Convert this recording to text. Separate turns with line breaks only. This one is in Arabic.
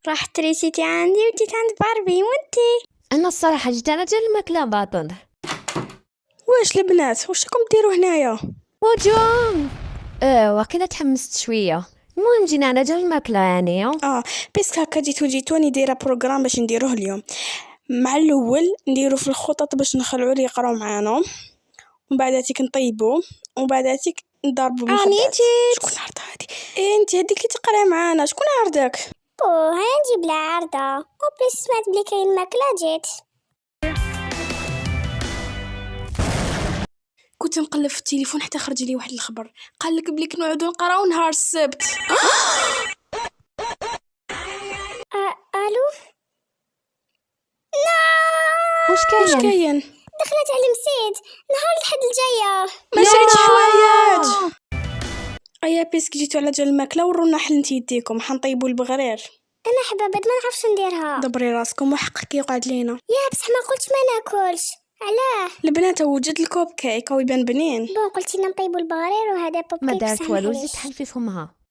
راح تريسيتي عندي وجيت عند باربي وانتي.
انا الصراحه جيت انا جا الماكله باطل.
واش البنات واش راكم ديروا هنايا؟
وجون وكذا تحمست شويه. المهم جينا انا جا الماكله يعني.
بس هكا جيتوني دايره بروغرام باش نديروه اليوم. مع الاول نديرو في الخطط باش نخلعوا اللي يقراو معانا، ومن بعداتك نطيبوا، ومن بعداتك نضربوا بالخبز. شكون عرضها هادي؟ انت هذيك اللي تقرا معانا، شكون عرضك؟
هاي نجيب لها عرضة وبليس سمعت بلي كاين ماكلة جيت.
كنت نقلب في التليفون حتى خرج لي واحد الخبر قال لك بلي كنعودوا نقراو نهار السبت.
الو
واش
واش كاين؟
دخلت على المسيد نهار الحد الجاية.
ما شريتش حوايج. ايا بيسك جيتو على جال الماكله ورونا حلنتي يديكم حنطيبوا البغرير.
انا حبابة ما نعرفش نديرها.
دبري راسكم وحقك يقعد لينا.
يا بصح ما قلتش ما ناكلش. علاه؟
البنات وجد الكوب كيك او يبان بنين.
قلتي لنا نطيبوا البغرير وهذا بوب
ما
كيك
دارت
بصح
والو
معليش.
زيد تحل في فمها.